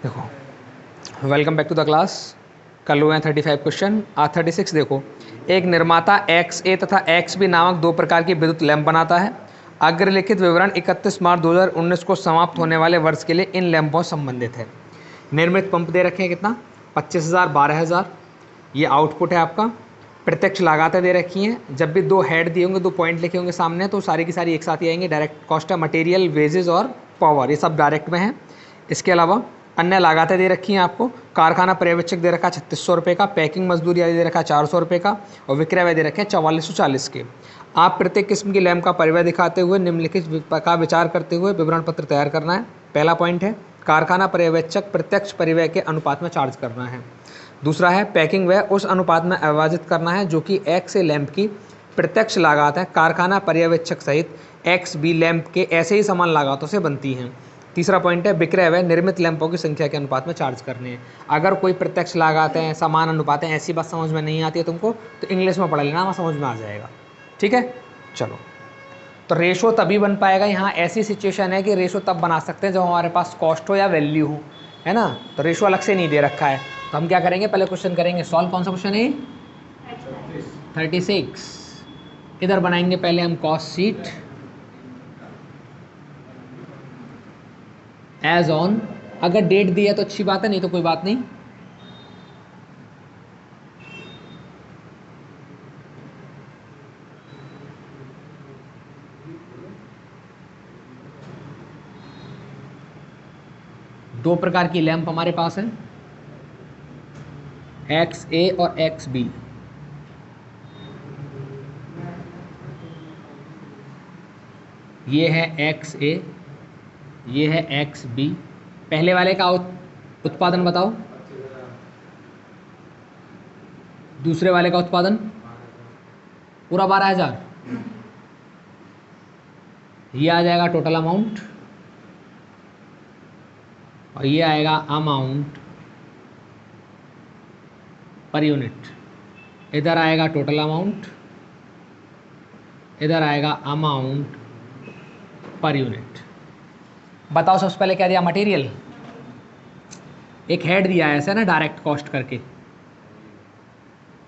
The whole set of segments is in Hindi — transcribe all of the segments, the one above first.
देखो, welcome back to the class. कल हुए हैं 35 क्वेश्चन, आज 36। देखो, एक निर्माता XA तथा XB नामक दो प्रकार की विद्युत लैंप बनाता है। अग्रलिखित विवरण 31 मार्च 2019 को समाप्त होने वाले वर्ष के लिए इन लैंपों से संबंधित है। निर्मित पंप दे रखे हैं कितना, 25,000, 12,000। ये आउटपुट है आपका। प्रत्यक्ष लागतें दे रखी हैं। जब भी दो हेड दिए होंगे, दो पॉइंट लिखे होंगे सामने, तो सारी की सारी एक साथ ही आएंगे। डायरेक्ट कॉस्ट है, मटेरियल, वेजेस और पावर, ये सब डायरेक्ट में है। इसके अलावा अन्य लागतें दे रखी हैं आपको। कारखाना पर्यवेक्षक दे रखा है 3600 रुपये का, पैकिंग मजदूरी आदि दे रखा है 400 रुपये का, और विक्रय व्यय दे रखे हैं 4440 के। आप प्रत्येक किस्म की लैंप का परिव्यय दिखाते हुए निम्नलिखित का विचार करते हुए विवरण पत्र तैयार करना है। पहला पॉइंट है कारखाना पर्यवेक्षक प्रत्यक्ष परिव्यय के अनुपात में चार्ज करना है। दूसरा है पैकिंग व्यय उस अनुपात में विभाजित करना है जो कि XA लैंप की प्रत्यक्ष लागत है कारखाना पर्यवेक्षक सहित XB लैंप के ऐसे ही समान लागतों से बनती हैं। तीसरा पॉइंट है विक्रय व्यय निर्मित लैंपों की संख्या के अनुपात में चार्ज करने हैं। अगर कोई प्रत्यक्ष लागत है, समान अनुपात है, ऐसी बात समझ में नहीं आती है तुमको तो इंग्लिश में पढ़ लेना, वहाँ समझ में आ जाएगा। ठीक है, चलो। तो रेशो तभी बन पाएगा, यहाँ ऐसी सिचुएशन है कि रेशो तब बना सकते हैं जब हमारे पास कॉस्ट हो या वैल्यू हो, है ना। तो रेशो अलग से नहीं दे रखा है, तो हम क्या करेंगे, पहले क्वेश्चन करेंगे सॉल्व। कौन सा क्वेश्चन है? 36। इधर बनाएंगे पहले हम कॉस्ट शीट एज ऑन। अगर डेट दी है तो अच्छी बात है, नहीं तो कोई बात नहीं। दो प्रकार की लैंप हमारे पास है, XA और XB। ये है XA, ये है XB। पहले वाले का उत्पादन बताओ, दूसरे वाले का उत्पादन पूरा 12,000। ये आ जाएगा टोटल अमाउंट, और ये आएगा अमाउंट पर यूनिट। इधर आएगा टोटल अमाउंट, इधर आएगा अमाउंट पर यूनिट। बताओ सबसे पहले क्या दिया, मटेरियल। एक हेड दिया है ऐसे ना, डायरेक्ट कॉस्ट करके,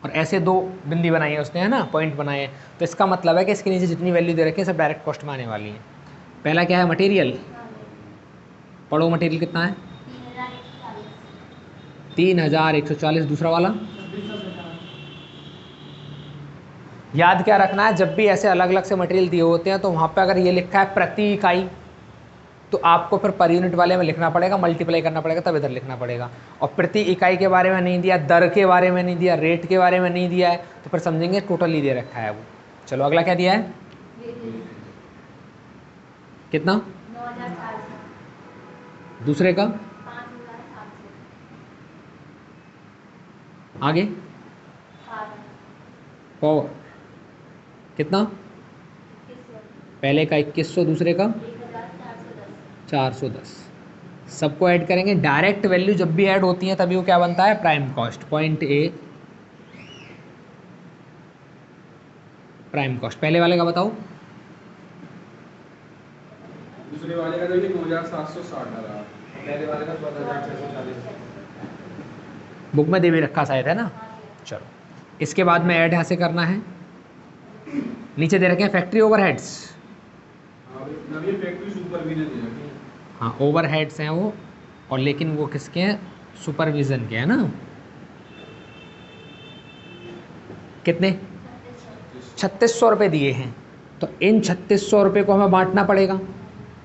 और ऐसे दो बिंदी बनाई है उसने, है ना, पॉइंट बनाए हैं। तो इसका मतलब है कि इसके नीचे जितनी वैल्यू दे रखी है सब डायरेक्ट कॉस्ट में आने वाली है। पहला क्या है, मटेरियल। पढ़ो, मटेरियल कितना है? 3,140। दूसरा वाला याद क्या रखना है, जब भी ऐसे अलग अलग से मटेरियल दिए होते हैं तो वहाँ पे अगर ये लिखा है प्रति इकाई, तो आपको फिर पर यूनिट वाले में लिखना पड़ेगा, मल्टीप्लाई करना पड़ेगा, तब इधर लिखना पड़ेगा। और प्रति इकाई के बारे में नहीं दिया, दर के बारे में नहीं दिया, रेट के बारे में नहीं दिया है, तो फिर समझेंगे टोटल ही दे रखा है वो। चलो अगला क्या दिया है, कितना? दूसरे का आगे पावर कितना? पहले का 2100, दूसरे का 410। सबको ऐड करेंगे। डायरेक्ट वैल्यू जब भी ऐड होती है तभी वो क्या बनता है, prime cost. Point A prime cost. पहले वाले का बताओ, दूसरे वाले का देखिए 9,760 डाला, पहले वाले का 14,640। बुक में दे भी रखा शायद, है ना। चलो, इसके बाद में ऐड यहाँ से करना है। नीचे दे रखे हैं फैक्ट्री ओवरहेड्स। फैक्ट्री सुपरविजन दे रखे हैं। हाँ, ओवरहेड्स हैं वो, और लेकिन वो किसके हैं, सुपरविजन के, है ना। कितने? 3600 रुपये दिए हैं। तो इन 3600 रुपये को हमें बांटना पड़ेगा।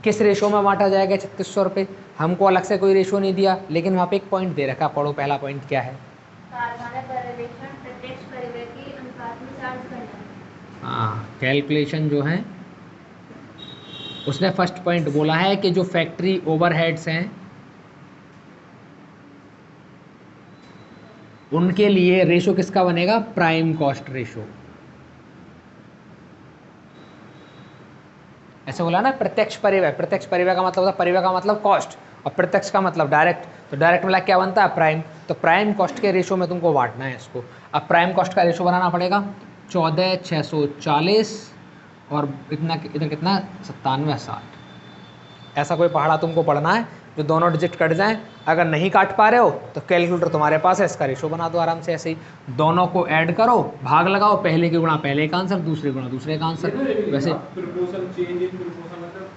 किस रेशो में बांटा जाएगा 3600 रुपये? हमको अलग से कोई रेशो नहीं दिया, लेकिन वहाँ पे एक पॉइंट दे रखा। पढ़ो, पहला पॉइंट क्या है? कारखाना पर्यवेक्षण प्रत्यक्ष परिव्यय के अनुपात में चार्ज करना। हाँ, कैलकुलेशन जो है उसने फर्स्ट पॉइंट बोला है कि जो फैक्ट्री ओवरहेड्स हैं उनके लिए रेशो किसका बनेगा, प्राइम कॉस्ट रेशो। ऐसे बोला ना, प्रत्यक्ष परिव्यय। प्रत्यक्ष परिव्यय का मतलब होता है, परिव्यय का मतलब कॉस्ट और प्रत्यक्ष का मतलब डायरेक्ट। तो डायरेक्ट मिला क्या बनता है, प्राइम। तो प्राइम कॉस्ट के रेशो में तुमको बांटना है इसको। अब प्राइम कॉस्ट का रेशो बनाना पड़ेगा 14,640 और इतना इधर कितना, 97,60। ऐसा कोई पहाड़ा तुमको पढ़ना है जो दोनों डिजिट कट जाएं अगर नहीं काट पा रहे हो तो कैलकुलेटर तुम्हारे पास है, इसका रेशो बना दो आराम से ऐसे ही। दोनों को ऐड करो, भाग लगाओ, पहले के गुणा पहले का आंसर, दूसरे गुणा दूसरे का आंसर। वैसे प्रोपोर्शन चेंज इन प्रोपोर्शन मतलब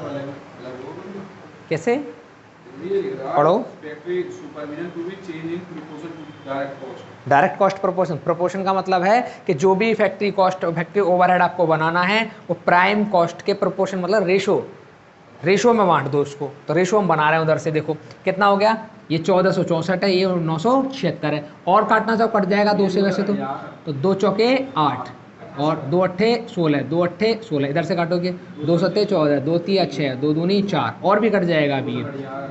अलग होगा कैसे ये लिख रहा पढ़ो। Factory supervision to be change in proportion to direct cost. Direct cost proportion, proportion का मतलब है कि जो भी फैक्ट्री कॉस्ट, फैक्ट्री ओवरहेड आपको बनाना है वो प्राइम कॉस्ट के प्रोपोर्शन, मतलब रेशो में बांट दो उसको। तो रेशो हम बना रहे हैं उधर से, देखो कितना हो गया, ये 1464 है, ये 976 है, और काटना चाहो कट जाएगा 2 से वैसे तो 2 चौके 8 और 2 अट्ठे 16, 2 अट्ठे 16, इधर से काटोगे 2 सत्ते 14, 2 तीन 6, 2 दूनी 4, और भी कट जाएगा अभी ये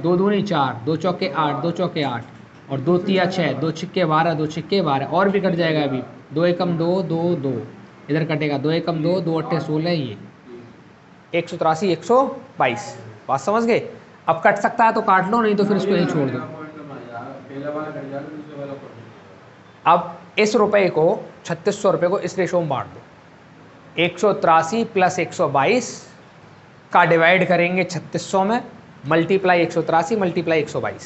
2 दूनी 4, 2 चौके 8, 2 चौके 8 और 2 तिया 6, 2 छिक्के 12, 2 छिक्के 12, और भी कट जाएगा अभी 2 एकम 2, 2 2, इधर कटेगा 2 एकम 2, 2 अट्ठे 16, ये 183 122। बात समझ गए। अब कट सकता है तो काट लो, नहीं तो फिर इसको यहीं छोड़ दो। अब इस रुपए को 3600 रुपये को इस रेशो में बांट दो। 183 प्लस 122 का डिवाइड करेंगे 3600 में, मल्टीप्लाई 183 मल्टीप्लाई 122।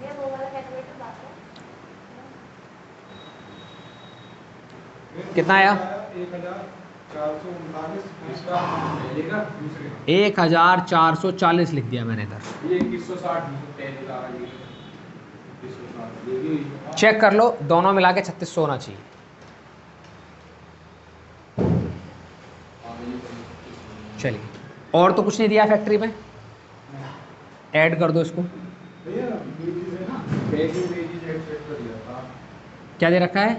ये वो वाला कैलकुलेटर बात है। कितना आया? 1440 लिख दिया मैंने इधर। ये 2160 चेक कर लो, दोनों मिला के 3600 होना चाहिए। चलिए, और तो कुछ नहीं दिया फैक्ट्री में, ऐड कर दो इसको। क्या दे रखा है?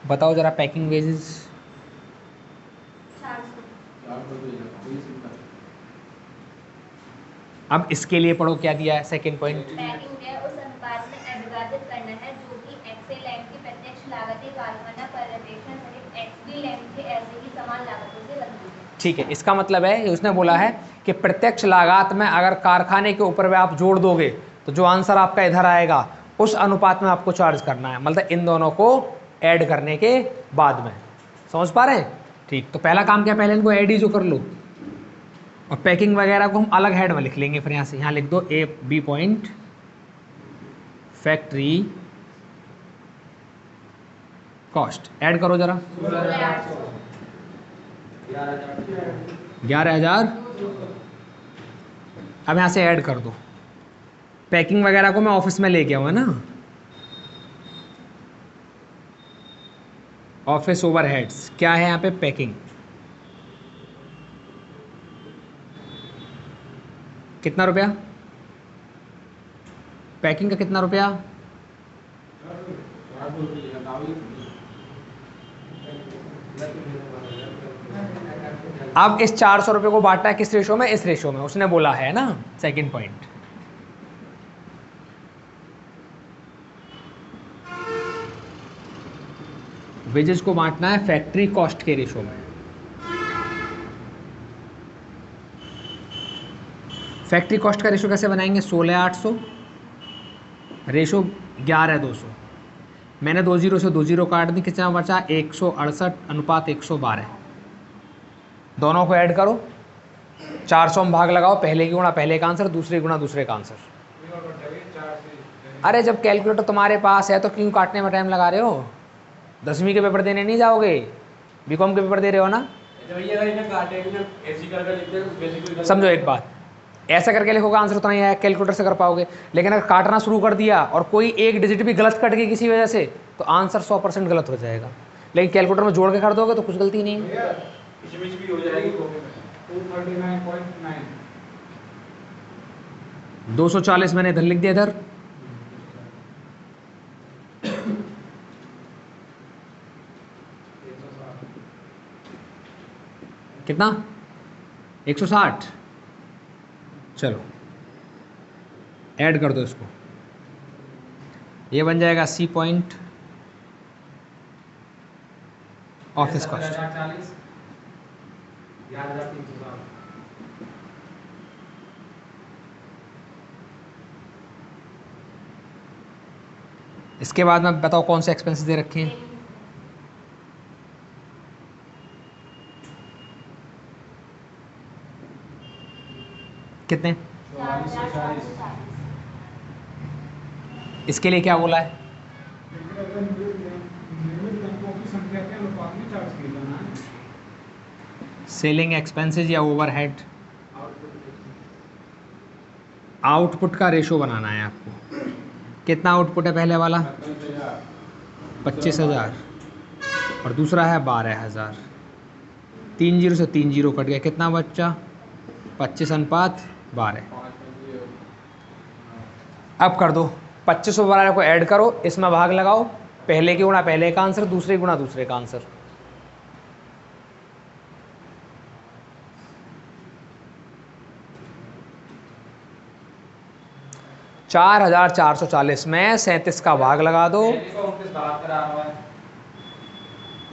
बताओ जरा पैकिंग वेजेस। 400। अब इसके लिए पढ़ो क्या दिया है, सेकंड पॉइंट। पैकिंग में उस अनुपात में विभाजित करना है जो कि एक्सए लैंड की प्रत्यक्ष लागत कारखाना पर्यवेक्षण सहित एक्सबी लैंड के ऐसे ही समान लागतों से बनती है। ठीक है, इसका मतलब है उसने बोला है कि प्रत्यक्ष लागत में अगर कारखाने के ऊपर में आप जोड़ दोगे तो जो आंसर आपका इधर आएगा उस अनुपात में आपको चार्ज करना है, मतलब इन दोनों को ऐड करने के बाद में। समझ पा रहे हैं? ठीक, तो पहला काम क्या, पहले इनको ऐड ही जो कर लो, और पैकिंग वगैरह को हम अलग हेड में लिख लेंगे। फिर यहाँ से यहाँ लिख दो A B point factory cost, add करो जरा। 11,000। अब यहाँ से ऐड कर दो। पैकिंग वगैरह को मैं ऑफिस में लेके आऊँ, है ना, ऑफिस ओवरहेड्स क्या है यहाँ पे, पैकिंग कितना रुपया, पैकिंग का कितना रुपया, अब इस 400 रुपये को बांटना है किस रेशो में, इस रेशो में उसने बोला है ना, सेकंड पॉइंट। वेजेस को बांटना है फैक्ट्री कॉस्ट के रेशो में। फैक्ट्री कॉस्ट का रेशो कैसे बनाएंगे, 16,800 रेशो 11,200। मैंने 20 से 20 काट दी, कितना बचा 168 अनुपात 112। दोनों को ऐड करो, 400 में भाग लगाओ, पहले की गुणा पहले का आंसर, दूसरे गुणा दूसरे का आंसर। अरे जब कैलकुलेटर तुम्हारे पास है तो क्यों काटने में टाइम लगा रहे हो? 10वीं के पेपर देने नहीं जाओगे, बीकॉम के पेपर दे रहे हो ना। समझो एक बात, ऐसा करके लिखोगे आंसर उतना ही आया, कैलकुलेटर से कर पाओगे। लेकिन अगर काटना शुरू कर दिया और कोई एक डिजिट भी गलत कट गई किसी वजह से तो आंसर 100% गलत हो जाएगा। लेकिन कैलकुलेटर में जोड़ के कर दोगे तो कुछ गलती नहीं है। 240 मैंने इधर लिख दिया, इधर कितना 160। चलो ऐड कर दो इसको, ये बन जाएगा सी पॉइंट ऑफिस कॉस्ट। इसके बाद में बताओ कौन से एक्सपेंसेस दे रखे हैं। कितने? 4,440। इसके लिए क्या बोला है? लेकिन अगर निर्मित अंकों की संख्या के अनुपात में चार्ज किया जाना है। सेलिंग एक्सपेंसेस या ओवरहेड? आउटपुट आउटपुट का रेशो बनाना है आपको। कितना आउटपुट है पहले वाला? 25,000 और दूसरा है 12,000। 3 जीरो से 3 जीरो कट गया, कितना बच्चा? 25:12। अब कर दो 25 और 12 को ऐड करो, इसमें भाग लगाओ, पहले की गुणा पहले का आंसर, दूसरे गुणा दूसरे का आंसर। चार 4,440 में 37 का भाग लगा दो।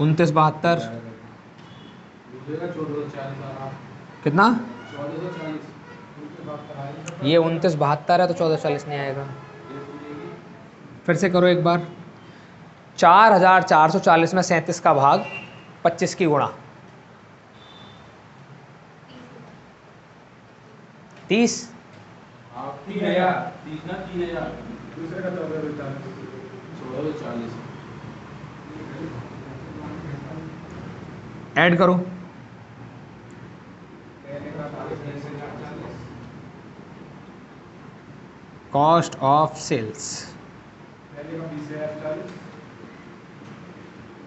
29,72 कितना? 1440। ये 29,72 है तो 1440 नहीं आएगा। फिर से करो एक बार। 4,440 में 37 का भाग 25 की गुणा 30। 3,000 दूसरे का 1440। ऐड करो। Cost of sales. पहले का 20,040।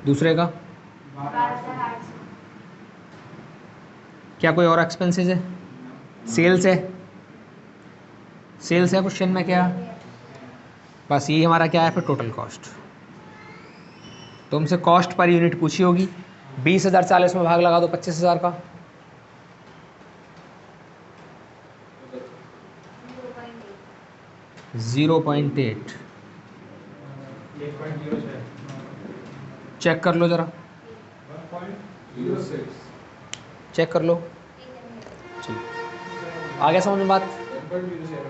दूसरे का 12,800। क्या कोई और एक्सपेंसेस है? सेल्स है, सेल्स है क्वेश्चन में क्या? बस ये हमारा क्या है फिर टोटल कॉस्ट। तुमसे कॉस्ट पर यूनिट पूछी होगी। 20,040 में भाग लगा दो 25,000 का। 0.8। 1.06। चेक कर लो ज़रा, 1.06। चेक कर लो। चलो आ गया समझ में बात? 1.07।